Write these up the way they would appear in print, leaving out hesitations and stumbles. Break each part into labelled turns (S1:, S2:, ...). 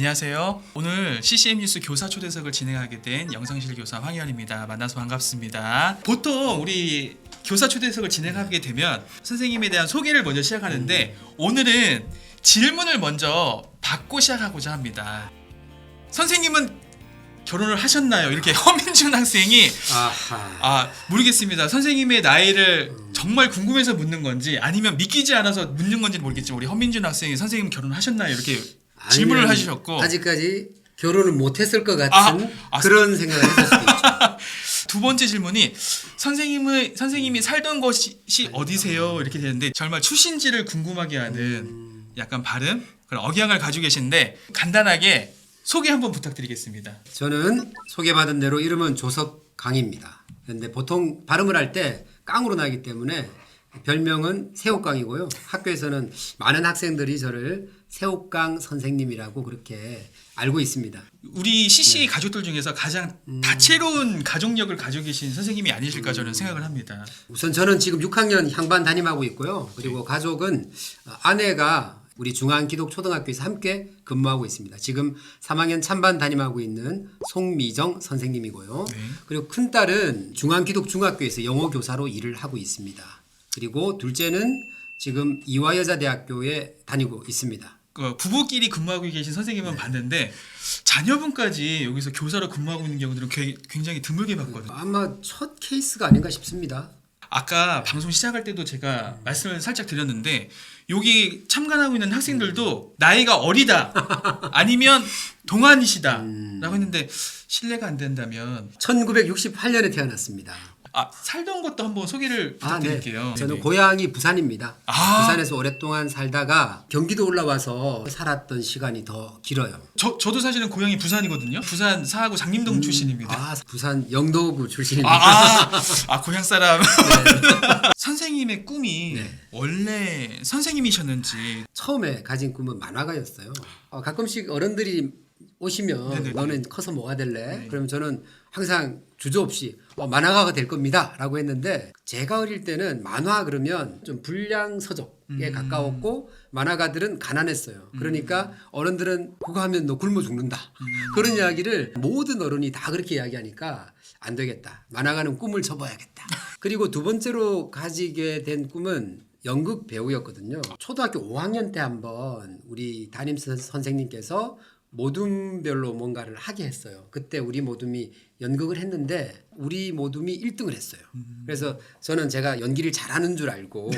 S1: 안녕하세요. 오늘 CCM 뉴스 교사 초대석을 진행하게 된 영상실 교사 황희연입니다. 만나서 반갑습니다. 보통 우리 교사 초대석을 진행하게 되면 선생님에 대한 소개를 먼저 시작하는데 오늘은 질문을 먼저 받고 시작하고자 합니다. 선생님은 결혼을 하셨나요? 이렇게 허민준 학생이 모르겠습니다. 선생님의 나이를 정말 궁금해서 묻는 건지 아니면 믿기지 않아서 묻는 건지 모르겠지만 우리 허민준 학생이 선생님 결혼하셨나요? 이렇게 질문을 하셨고
S2: 아직까지 결혼을 못했을 것 같은 그런 생각을 했을 수도 있죠.
S1: 두 번째 질문이 선생님이 살던 곳이 어디세요? 이렇게 되는데 정말 출신지를 궁금하게 하는 약간 발음 그런 억양을 가지고 계신데 간단하게 소개 한번 부탁드리겠습니다.
S2: 저는 소개받은 대로 이름은 조석강입니다. 그런데 보통 발음을 할 때 깡으로 나기 때문에 별명은 새옥강이고요. 학교에서는 많은 학생들이 저를 새옥강 선생님이라고 그렇게 알고 있습니다.
S1: 우리 CC 가족들 중에서 가장 다채로운 가족력을 가지고 계신 선생님이 아니실까 저는 생각을 합니다.
S2: 우선 저는 지금 6학년 향반 담임하고 있고요. 그리고 가족은 아내가 우리 중앙기독초등학교에서 함께 근무하고 있습니다. 지금 3학년 찬반 담임하고 있는 송미정 선생님이고요. 그리고 큰딸은 중앙기독중학교에서 영어교사로 일을 하고 있습니다. 그리고 둘째는 지금 이화여자대학교에 다니고 있습니다.
S1: 부부끼리 근무하고 계신 선생님은 봤는데 자녀분까지 여기서 교사로 근무하고 있는 경우들은 굉장히 드물게 봤거든요.
S2: 아마 첫 케이스가 아닌가 싶습니다.
S1: 아까 방송 시작할 때도 제가 말씀을 살짝 드렸는데 여기 참관하고 있는 학생들도 나이가 어리다 아니면 동안이시다 라고 했는데 실례가 안 된다면
S2: 1968년에 태어났습니다.
S1: 살던 것도 한번 소개를 부탁드릴게요.
S2: 네. 저는 고향이 부산입니다. 부산에서 오랫동안 살다가 경기도 올라와서 살았던 시간이 더 길어요.
S1: 저도 사실은 고향이 부산이거든요. 부산 사하구 장림동 출신입니다.
S2: 부산 영도구 출신입니다.
S1: 고향 사람. 네. 선생님의 꿈이 원래 선생님이셨는지.
S2: 처음에 가진 꿈은 만화가였어요. 가끔씩 어른들이 오시면 너는 커서 뭐가 될래? 그러면 저는 항상 주저없이 만화가가 될 겁니다 라고 했는데 제가 어릴 때는 만화 그러면 좀 불량서적에 가까웠고 만화가들은 가난했어요. 그러니까 어른들은 그거 하면 너 굶어 죽는다. 그런 이야기를 모든 어른이 다 그렇게 이야기하니까 안 되겠다. 만화가는 꿈을 접어야겠다. 그리고 두 번째로 가지게 된 꿈은 연극 배우였거든요. 초등학교 5학년 때 한번 우리 담임 선생님께서 모둠별로 뭔가를 하게 했어요. 그때 우리 모둠이 연극을 했는데 우리 모둠이 1등을 했어요. 그래서 저는 제가 연기를 잘하는 줄 알고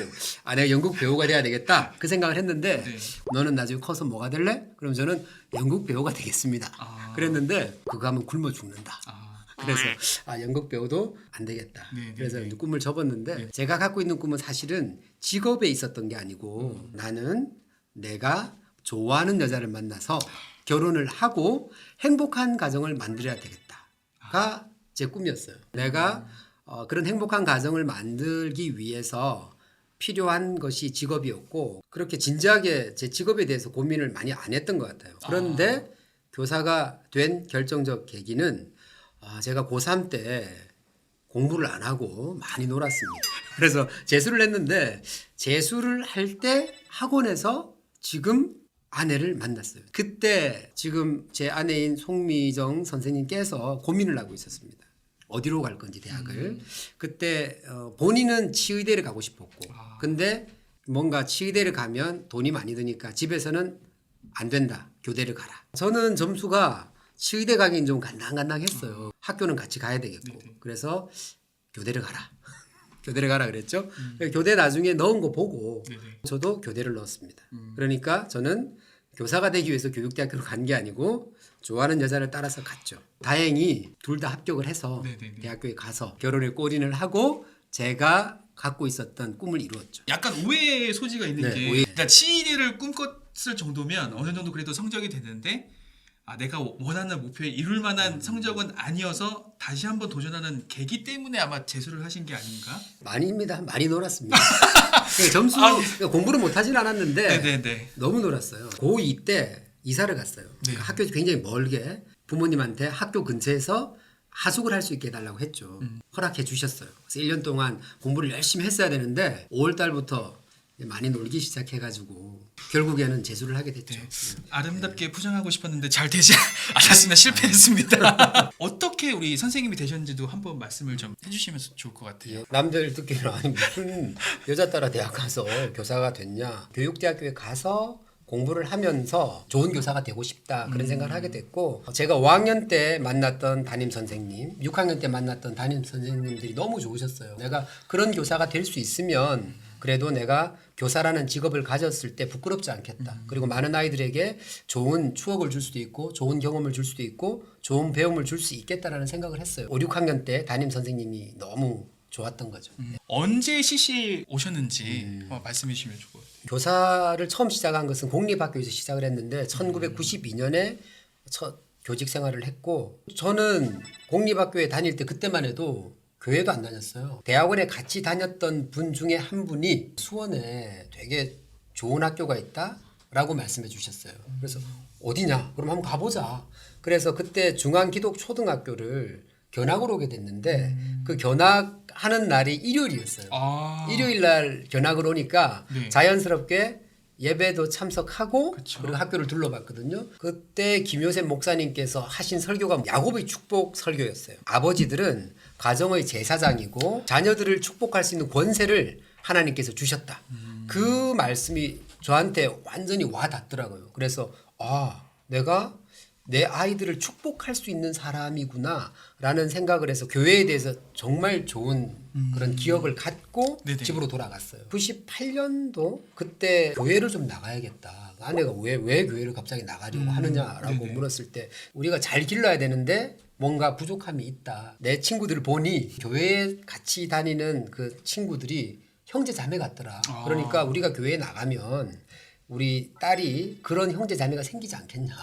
S2: 내가 연극 배우가 돼야 되겠다 그 생각을 했는데 너는 나중에 커서 뭐가 될래? 그럼 저는 연극 배우가 되겠습니다. 그랬는데 그거 하면 굶어 죽는다. 그래서 연극 배우도 안 되겠다. 그래서 꿈을 접었는데 제가 갖고 있는 꿈은 사실은 직업에 있었던 게 아니고 나는 내가 좋아하는 여자를 만나서 결혼을 하고 행복한 가정을 만들어야 되겠다가 제 꿈이었어요. 내가 그런 행복한 가정을 만들기 위해서 필요한 것이 직업이었고 그렇게 진지하게 제 직업에 대해서 고민을 많이 안 했던 것 같아요. 그런데 교사가 된 결정적 계기는 제가 고3 때 공부를 안 하고 많이 놀았습니다. 그래서 재수를 했는데 재수를 할 때 학원에서 지금 아내를 만났어요. 그때 지금 제 아내인 송미정 선생님께서 고민을 하고 있었습니다. 어디로 갈 건지 대학을. 그때 본인은 치의대를 가고 싶었고 근데 뭔가 치의대를 가면 돈이 많이 드니까 집에서는 안 된다. 교대를 가라. 저는 점수가 치의대 가긴 좀 간당간당했어요. 학교는 같이 가야 되겠고. 그래서 교대를 가라. 교대를 가라 그랬죠. 교대 나중에 넣은 거 보고 저도 교대를 넣었습니다. 그러니까 저는 교사가 되기 위해서 교육대학교로 간 게 아니고 좋아하는 여자를 따라서 갔죠. 다행히 둘 다 합격을 해서 대학교에 가서 결혼에 골인을 하고 제가 갖고 있었던 꿈을 이루었죠.
S1: 약간 오해의 소지가 있는 게 그러니까 치의대를 꿈꿨을 정도면 어느 정도 그래도 성적이 됐는데 내가 원하는 목표에 이룰 만한 성적은 아니어서 다시 한번 도전하는 계기 때문에 아마 재수를 하신 게 아닌가?
S2: 많이입니다. 많이 놀았습니다. 점수 공부를 못하진 않았는데 너무 놀았어요. 고2 때 이사를 갔어요. 학교 굉장히 멀게 부모님한테 학교 근처에서 하숙을 할 수 있게 해달라고 했죠. 허락해 주셨어요. 그래서 1년 동안 공부를 열심히 했어야 되는데 5월 달부터 많이 놀기 시작해가지고 결국에는 재수를 하게 됐죠.
S1: 네. 아름답게 포장하고 싶었는데 잘 되지 않았습니다. 실패했습니다. 어떻게 우리 선생님이 되셨는지도 한번 말씀을 좀 해주시면 좋을 것 같아요.
S2: 남들 듣기는 아니 무슨 여자 따라 대학 가서 교사가 됐냐. 교육대학교에 가서 공부를 하면서 좋은 교사가 되고 싶다 그런 생각을 하게 됐고 제가 5학년 때 만났던 담임 선생님 6학년 때 만났던 담임 선생님들이 너무 좋으셨어요. 내가 그런 교사가 될 수 있으면 그래도 내가 교사라는 직업을 가졌을 때 부끄럽지 않겠다. 그리고 많은 아이들에게 좋은 추억을 줄 수도 있고 좋은 경험을 줄 수도 있고 좋은 배움을 줄 수 있겠다라는 생각을 했어요. 5, 6학년 때 담임 선생님이 너무 좋았던 거죠.
S1: 언제 CC에 오셨는지 말씀해 주시면 좋을 것 같아요.
S2: 교사를 처음 시작한 것은 공립학교에서 시작을 했는데 1992년에 첫 교직 생활을 했고 저는 공립학교에 다닐 때 그때만 해도 교회도 안 다녔어요. 대학원에 같이 다녔던 분 중에 한 분이 수원에 되게 좋은 학교가 있다라고 말씀해 주셨어요. 그래서 어디냐? 그럼 한번 가보자. 그래서 그때 중앙기독초등학교를 견학을 오게 됐는데 그 견학하는 날이 일요일이었어요. 일요일 날 견학을 오니까
S1: 네.
S2: 자연스럽게 예배도 참석하고
S1: 그쵸.
S2: 그리고 학교를 둘러봤거든요. 그때 김효셉 목사님께서 하신 설교가 야곱의 축복 설교였어요. 아버지들은 가정의 제사장이고 자녀들을 축복할 수 있는 권세를 하나님께서 주셨다. 그 말씀이 저한테 완전히 와 닿더라고요. 그래서 내가 내 아이들을 축복할 수 있는 사람이구나 라는 생각을 해서 교회에 대해서 정말 좋은 그런 기억을 갖고
S1: 네네.
S2: 집으로 돌아갔어요. 98년도 그때 교회를 좀 나가야겠다. 아내가 왜 교회를 갑자기 나가려고 하느냐라고
S1: 네네.
S2: 물었을 때 우리가 잘 길러야 되는데 뭔가 부족함이 있다. 내 친구들을 보니 교회에 같이 다니는 그 친구들이 형제 자매 같더라. 그러니까 우리가 교회에 나가면 우리 딸이 그런 형제 자매가 생기지 않겠냐.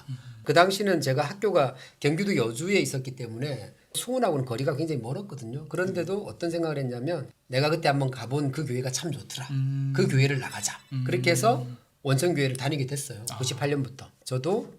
S2: 그 당시는 제가 학교가 경기도 여주에 있었기 때문에 수원하고는 거리가 굉장히 멀었거든요. 그런데도 어떤 생각을 했냐면 내가 그때 한번 가본 그 교회가 참 좋더라. 그 교회를 나가자. 그렇게 해서 원천교회를 다니게 됐어요. 98년부터. 저도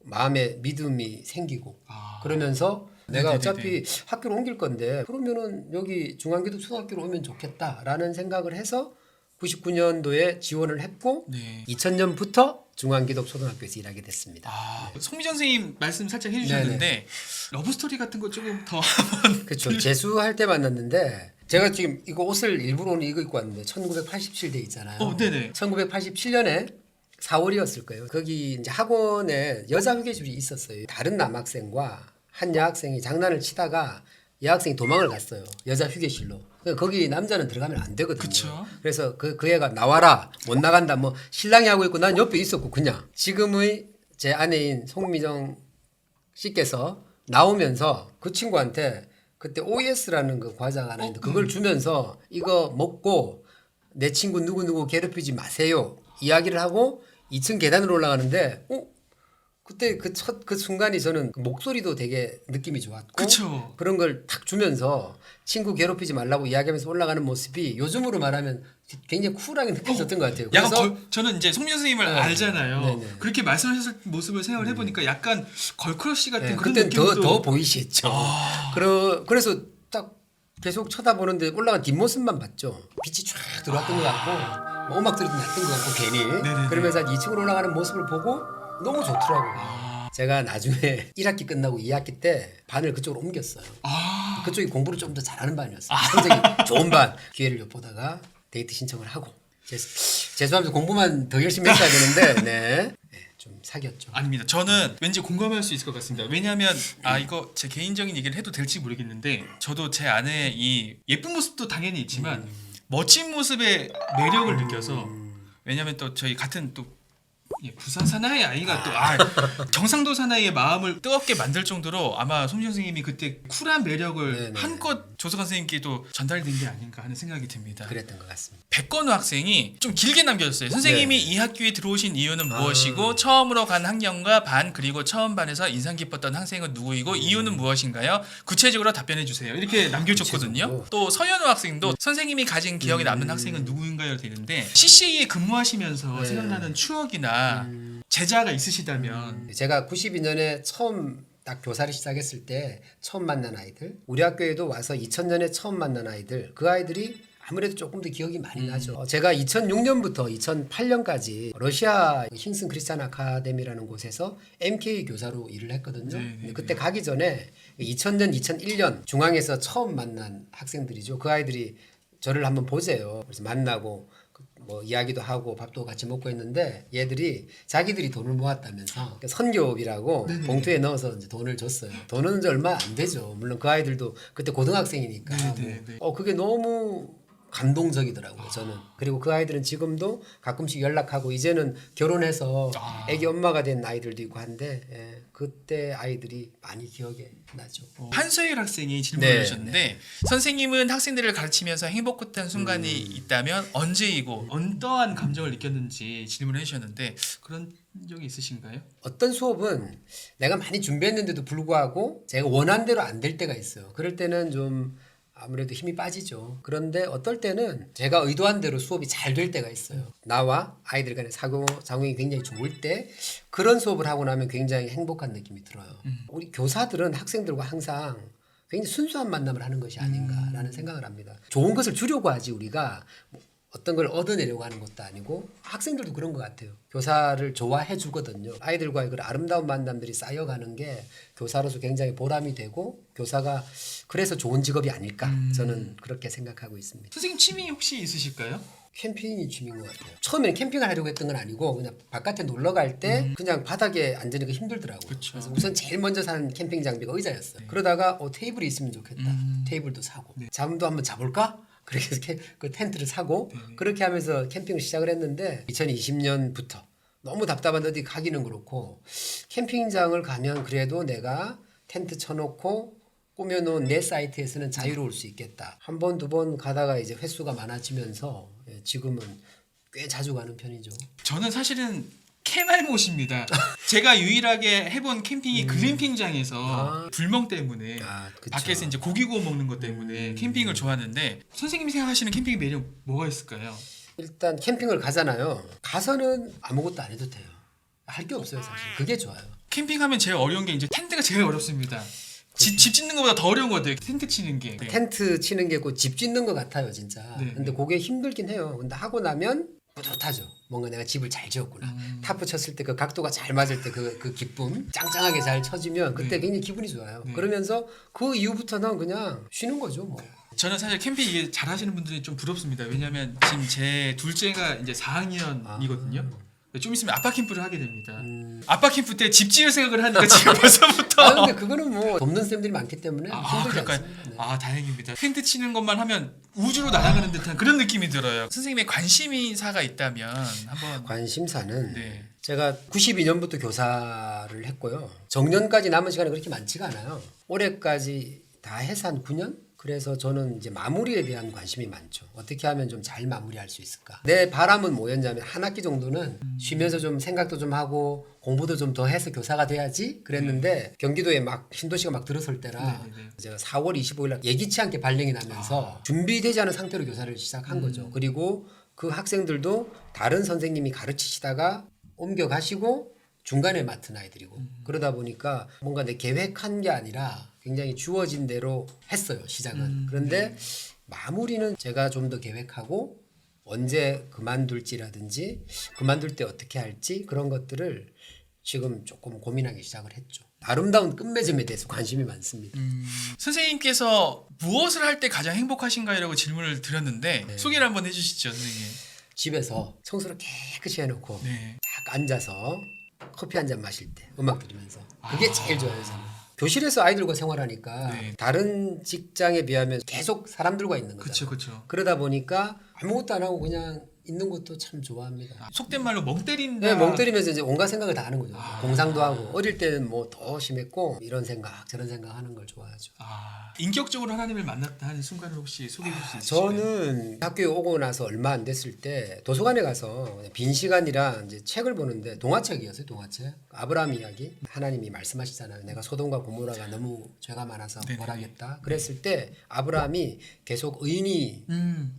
S2: 마음에 믿음이 생기고 그러면서 내가
S1: 네네네네.
S2: 어차피 학교를 옮길 건데 그러면은 여기 중앙기독초등학교로 오면 좋겠다라는 생각을 해서 99년도에 지원을 했고
S1: 네.
S2: 2000년부터 중앙기독초등학교에서 일하게 됐습니다.
S1: 송미전 선생님 말씀 살짝 해주셨는데 러브 스토리 같은 거 조금 더 한번
S2: 그렇죠. 재수할 때 만났는데 제가 지금 이거 옷을 일부러 오늘 이거 입고 왔는데 1987대 있잖아요.
S1: 네네.
S2: 1987년에 4월이었을 거예요. 거기 이제 학원에 여자 휴게실이 있었어요. 다른 남학생과 한 여학생이 장난을 치다가 여학생이 도망을 갔어요. 여자 휴게실로. 거기 남자는 들어가면 안 되거든요.
S1: 그쵸.
S2: 그래서 그 애가 나와라 못 나간다 뭐 신랑이 하고 있고 난 옆에 있었고 그냥 지금의 제 아내인 송미정 씨께서 나오면서 그 친구한테 그때 OS라는 그 과자가 하나 있는데 그걸 주면서 이거 먹고 내 친구 누구누구 괴롭히지 마세요 이야기를 하고 2층 계단으로 올라가는데 그때 그 순간이 저는 그 목소리도 되게 느낌이 좋았고
S1: 그쵸.
S2: 그런 걸 탁 주면서 친구 괴롭히지 말라고 이야기하면서 올라가는 모습이 요즘으로 말하면 굉장히 쿨하게 느껴졌던 것 같아요.
S1: 약간 저는 이제 송미전 선생님을 알잖아요.
S2: 네네.
S1: 그렇게 말씀하셨을 모습을 생각을 해보니까 약간 걸크러쉬 같은
S2: 네,
S1: 그런
S2: 그때는
S1: 느낌도
S2: 더 보이시겠죠. 그래서 딱 계속 쳐다보는데 올라간 뒷모습만 봤죠. 빛이 쫙 들어왔던 것 같고 뭐 음악들이 났던 것 같고 괜히
S1: 네네네.
S2: 그러면서 2층으로 올라가는 모습을 보고 너무 좋더라고요. 제가 나중에 1학기 끝나고 2학기 때 반을 그쪽으로 옮겼어요. 그쪽이 공부를 좀 더 잘하는 반이었어요. 성적이 좋은 반. 기회를 엿보다가 데이트 신청을 하고 재수하면서 공부만 더 열심히 했어야 되는데 네, 좀 사귀었죠.
S1: 아닙니다. 저는 왠지 공감할 수 있을 것 같습니다. 왜냐하면 이거 제 개인적인 얘기를 해도 될지 모르겠는데 저도 제 아내의 이 예쁜 모습도 당연히 있지만 멋진 모습의 매력을 느껴서 왜냐하면 또 저희 같은 또 부산 사나이 아이가 또 경상도 사나이의 마음을 뜨겁게 만들 정도로 아마 송지 선생님이 그때 쿨한 매력을
S2: 네네.
S1: 한껏 조석환 선생님께도 전달된 게 아닌가 하는 생각이 듭니다.
S2: 그랬던 것 같습니다.
S1: 백건우 학생이 좀 길게 남겨줬어요. 선생님이
S2: 네.
S1: 이 학교에 들어오신 이유는 무엇이고 처음으로 간 학년과 반 그리고 처음 반에서 인상 깊었던 학생은 누구이고 이유는 무엇인가요? 구체적으로 답변해 주세요. 이렇게 남겨줬거든요.
S2: 구체적으로.
S1: 또 서현우 학생도 선생님이 가진 기억에 남는 학생은 누구인가요? 되는데 CC에 근무하시면서
S2: 네.
S1: 생각나는 추억이나 제자가 있으시다면
S2: 제가 92년에 처음 딱 교사를 시작했을 때 처음 만난 아이들 우리 학교에도 와서 2000년에 처음 만난 아이들 그 아이들이 아무래도 조금 더 기억이 많이 나죠. 제가 2006년부터 2008년까지 러시아 힝슨 크리스찬 아카데미라는 곳에서 MK 교사로 일을 했거든요. 근데 그때 가기 전에 2000년, 2001년 중앙에서 처음 만난 학생들이죠. 그 아이들이 저를 한번 보세요. 그래서 만나고 뭐 이야기도 하고 밥도 같이 먹고 했는데 얘들이 자기들이 돈을 모았다면서 선교비라고 봉투에 넣어서 이제 돈을 줬어요. 돈은 이제 얼마 안 되죠. 물론 그 아이들도 그때 고등학생이니까 그게 너무 감동적이더라고요. 저는. 그리고 그 아이들은 지금도 가끔씩 연락하고 이제는 결혼해서 애기 엄마가 된 아이들도 있고 한데 그때 아이들이 많이 기억에 나죠.
S1: 한소일 학생이 질문을 주셨는데 선생님은 학생들을 가르치면서 행복했던 순간이 있다면 언제이고 어떠한 감정을 느꼈는지 질문을 해주셨는데 그런 적이 있으신가요?
S2: 어떤 수업은 내가 많이 준비했는데도 불구하고 제가 원한 대로 안 될 때가 있어요. 그럴 때는 좀 아무래도 힘이 빠지죠. 그런데 어떨 때는 제가 의도한 대로 수업이 잘 될 때가 있어요. 나와 아이들 간의 상호작용이 굉장히 좋을 때 그런 수업을 하고 나면 굉장히 행복한 느낌이 들어요. 우리 교사들은 학생들과 항상 굉장히 순수한 만남을 하는 것이 아닌가라는 생각을 합니다. 좋은 것을 주려고 하지 우리가 어떤 걸 얻어내려고 하는 것도 아니고 학생들도 그런 것 같아요. 교사를 좋아해 주거든요. 아이들과의 그 아름다운 만남들이 쌓여가는 게 교사로서 굉장히 보람이 되고 교사가 그래서 좋은 직업이 아닐까 저는 그렇게 생각하고 있습니다.
S1: 선생님 취미 혹시 있으실까요?
S2: 캠핑이 취미인 것 같아요. 처음에는 캠핑을 하려고 했던 건 아니고 그냥 바깥에 놀러 갈 때 그냥 바닥에 앉으니까 힘들더라고요.
S1: 그쵸.
S2: 그래서 우선 제일 먼저 산 캠핑 장비가 의자였어요. 그러다가 테이블이 있으면 좋겠다. 테이블도 사고 잠도 한번 자볼까? 그렇게 해서 그 텐트를 사고 그렇게 하면서 캠핑을 시작을 했는데 2020년부터 너무 답답한데 어디 가기는 그렇고 캠핑장을 가면 그래도 내가 텐트 쳐놓고 꾸며놓은 내 사이트에서는 자유로울 수 있겠다. 한 번, 두 번 가다가 이제 횟수가 많아지면서 지금은 꽤 자주 가는 편이죠.
S1: 저는 사실은 캐말못입니다. 제가 유일하게 해본 캠핑이 글램핑장에서 불멍 때문에 밖에서 이제 고기 구워 먹는 것 때문에 캠핑을 좋아하는데 선생님이 생각하시는 캠핑의 매력 뭐가 있을까요?
S2: 일단 캠핑을 가잖아요. 가서는 아무것도 안 해도 돼요. 할 게 없어요 사실. 그게 좋아요.
S1: 캠핑하면 제일 어려운 게 이제 텐트가 제일 어렵습니다. 집 짓는 것보다 더 어려운 것 같아요. 텐트 치는 게.
S2: 텐트 치는 게 그 집 짓는 것 같아요 진짜. 근데 그게 힘들긴 해요. 근데 하고 나면 뿌듯하죠. 뭔가 내가 집을 잘 지었구나. 타프 쳤을 때 그 각도가 잘 맞을 때 그 기쁨 짱짱하게 잘 쳐지면 그때 굉장히 기분이 좋아요. 그러면서 그 이후부터는 그냥 쉬는 거죠 뭐.
S1: 저는 사실 캠핑 이게 잘하시는 분들이 좀 부럽습니다. 왜냐하면 지금 제 둘째가 이제 4학년이거든요. 좀 있으면 아빠 캠프를 하게 됩니다. 아빠 캠프 때 집 지을 생각을 하니까 지금 벌써부터.
S2: 근데 그거는 뭐 돕는 쌤들이 많기 때문에 힘들지 않습니다. 네.
S1: 다행입니다. 텐트 치는 것만 하면 우주로 날아가는 듯한 그런 느낌이 들어요. 선생님의 관심사가 있다면 한번.
S2: 관심사는 제가 92년부터 교사를 했고요. 정년까지 남은 시간이 그렇게 많지가 않아요. 올해까지 다 해서 한 9년? 그래서 저는 이제 마무리에 대한 관심이 많죠. 어떻게 하면 좀 잘 마무리할 수 있을까? 내 바람은 뭐였냐면 한 학기 정도는 쉬면서 좀 생각도 좀 하고 공부도 좀 더 해서 교사가 돼야지 그랬는데 경기도에 막 신도시가 막 들어설 때라 제가 4월 25일 날 예기치 않게 발령이 나면서 준비되지 않은 상태로 교사를 시작한 거죠. 그리고 그 학생들도 다른 선생님이 가르치시다가 옮겨가시고 중간에 맡은 아이들이고 그러다 보니까 뭔가 내 계획한 게 아니라 굉장히 주어진 대로 했어요 시작은. 그런데 마무리는 제가 좀 더 계획하고 언제 그만둘지라든지 그만둘 때 어떻게 할지 그런 것들을 지금 조금 고민하기 시작을 했죠. 아름다운 끝맺음에 대해서 관심이 많습니다.
S1: 선생님께서 무엇을 할 때 가장 행복하신가요?라고 질문을 드렸는데 소개를 한번 해주시죠, 선생님.
S2: 집에서 청소를 깨끗이 해놓고 딱 앉아서 커피 한 잔 마실 때 음악 들으면서 그게 제일 좋아요 저는. 교실에서 아이들과 생활하니까 다른 직장에 비하면 계속 사람들과 있는 거죠.
S1: 그렇죠.
S2: 그러다 보니까 아무것도 안 하고 그냥 있는 것도 참 좋아합니다.
S1: 속된 말로 멍 때린다.
S2: 네, 멍 때리면서 이제 온갖 생각을 다 하는 거죠. 공상도 하고 어릴 때는 뭐 더 심했고 이런 생각 저런 생각 하는 걸 좋아하죠.
S1: 인격적으로 하나님을 만났다 하는 순간을 혹시 소개해 줄 수 있으실까요?
S2: 저는 학교에 오고 나서 얼마 안 됐을 때 도서관에 가서 빈 시간이라 이제 책을 보는데 동화책이었어요. 동화책. 아브라함 이야기. 하나님이 말씀하시잖아요. 내가 소돔과 고모라가 너무 죄가 많아서 벌하겠다. 그랬을 때 아브라함이 계속 의인이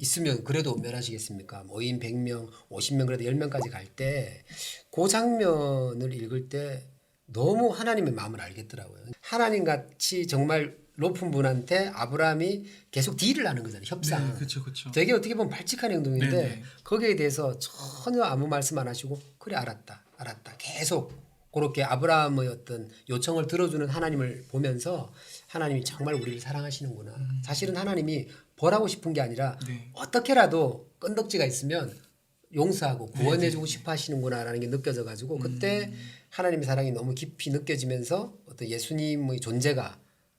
S2: 있으면 그래도 멸하시겠습니까? 뭐 의인 100명, 50명 그래도 10명까지 갈 때 그 장면을 읽을 때 너무 하나님의 마음을 알겠더라고요. 하나님 같이 정말 높은 분한테 아브라함이 계속 딜을 하는 거잖아요. 협상.
S1: 네, 그렇죠, 그렇죠.
S2: 되게 어떻게 보면 발칙한 행동인데
S1: 네네.
S2: 거기에 대해서 전혀 아무 말씀 안 하시고 그래 알았다 계속 그렇게 아브라함의 어떤 요청을 들어주는 하나님을 보면서 하나님이 정말 우리를 사랑하시는구나. 사실은 하나님이 벌하고 싶은 게 아니라
S1: 네.
S2: 어떻게라도 건덕지가 있으면 용서하고 구원해주고
S1: 네,
S2: 싶어 하시는구나라는 게 느껴져가지고 그때 하나님의 사랑이 너무 깊이 느껴지면서 어떤 예수님의 존재가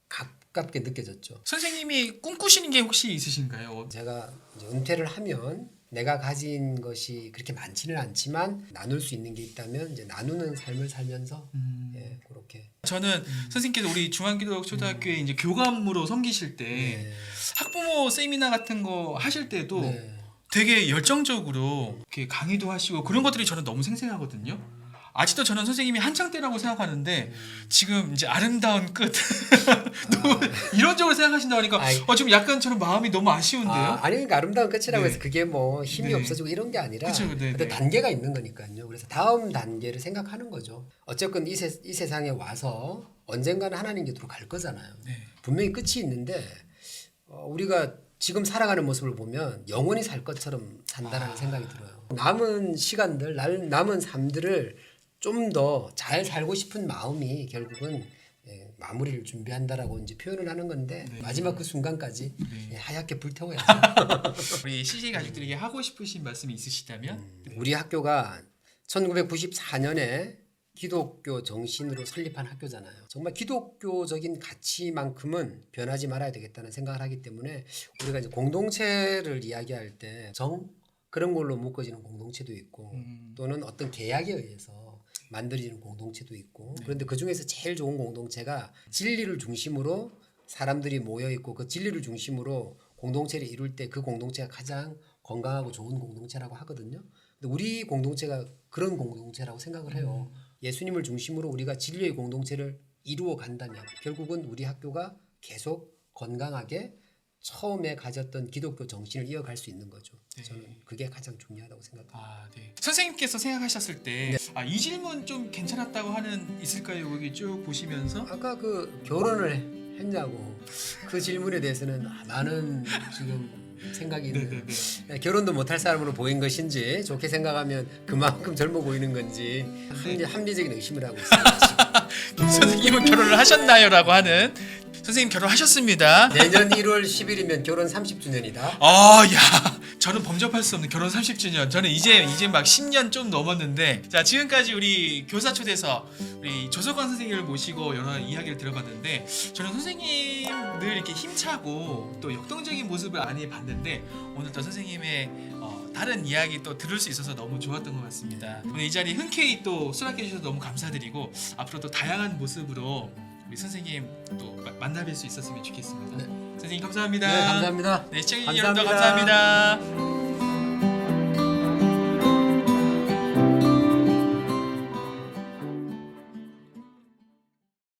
S2: 가깝게 느껴졌죠.
S1: 선생님이 꿈꾸시는 게 혹시 있으신가요?
S2: 제가 이제 은퇴를 하면 내가 가진 것이 그렇게 많지는 않지만 나눌 수 있는 게 있다면 이제 나누는 삶을 살면서 예, 그렇게.
S1: 저는 선생님께서 우리 중앙기독초등학교에 이제 교감으로 섬기실 때
S2: 네.
S1: 학부모 세미나 같은 거 하실 때도
S2: 네.
S1: 되게 열정적으로 이렇게 강의도 하시고 그런 것들이 저는 너무 생생하거든요. 아직도 저는 선생님이 한창 때라고 생각하는데 지금 이제 아름다운 끝 또 이런 쪽으로 생각하신다고 하니까
S2: 아이.
S1: 지금 약간 저는 마음이 너무 아쉬운데요.
S2: 아니 그러니까 아름다운 끝이라고
S1: 네.
S2: 해서 그게 뭐 힘이
S1: 네.
S2: 없어지고 이런 게 아니라
S1: 그쵸, 네,
S2: 어떤
S1: 네.
S2: 단계가 있는 거니까요. 그래서 다음 단계를 생각하는 거죠. 어쨌건 이 세상에 와서 언젠가는 하나님 곁으로 갈 거잖아요.
S1: 네.
S2: 분명히 끝이 있는데 우리가 지금 살아가는 모습을 보면 영원히 살 것처럼 산다라는 생각이 들어요. 남은 시간들, 남은 삶들을 좀 더 잘 살고 싶은 마음이 결국은 마무리를 준비한다라고 이제 표현을 하는 건데
S1: 네.
S2: 마지막 그 순간까지
S1: 네.
S2: 하얗게 불태워야죠.
S1: 우리 CJ 가족들에게 하고 싶으신 말씀이 있으시다면
S2: 우리 학교가 1994년에 기독교 정신으로 설립한 학교잖아요. 정말 기독교적인 가치만큼은 변하지 말아야 되겠다는 생각을 하기 때문에 우리가 이제 공동체를 이야기할 때 그런 걸로 묶어지는 공동체도 있고 또는 어떤 계약에 의해서 만들어지는 공동체도 있고 그런데 그 중에서 제일 좋은 공동체가 진리를 중심으로 사람들이 모여 있고 그 진리를 중심으로 공동체를 이룰 때 그 공동체가 가장 건강하고 좋은 공동체라고 하거든요. 근데 우리 공동체가 그런 공동체라고 생각을 해요. 예수님을 중심으로 우리가 진리의 공동체를 이루어 간다면 결국은 우리 학교가 계속 건강하게 처음에 가졌던 기독교 정신을 이어갈 수 있는 거죠.
S1: 네.
S2: 저는 그게 가장 중요하다고 생각합니다.
S1: 네. 선생님께서 생각하셨을 때 이 질문 좀 괜찮았다고 하는 있을까요? 여기 쭉 보시면서
S2: 아까 그 결혼을 했냐고 그 질문에 대해서는 많은 지금 생각이 있는 결혼도 못할 사람으로 보인 것인지 좋게 생각하면 그만큼 젊어 보이는 건지 합리적인 의심을 하고 있습니다.
S1: 선생님은 결혼을 하셨나요?라고 하는 선생님 결혼하셨습니다.
S2: 내년 1월 10일이면 결혼 30주년이다.
S1: 야, 저는 범접할 수 없는 결혼 30주년. 저는 이제 막 10년 좀 넘었는데, 자 지금까지 우리 교사 초대서 우리 조석원 선생님을 모시고 여러 이야기를 들어봤는데, 저는 선생님 늘 이렇게 힘차고 또 역동적인 모습을 많이 봤는데 오늘 또 선생님의 다른 이야기 또 들을 수 있어서 너무 좋았던 것 같습니다. 오늘 이 자리 흔쾌히 또 수락해 주셔서 너무 감사드리고 앞으로 또 다양한 모습으로 우리 선생님 또 만나뵐 수 있었으면 좋겠습니다.
S2: 네.
S1: 선생님 감사합니다.
S2: 네, 감사합니다.
S1: 네, 시청자
S2: 감사합니다.
S1: 여러분도 감사합니다.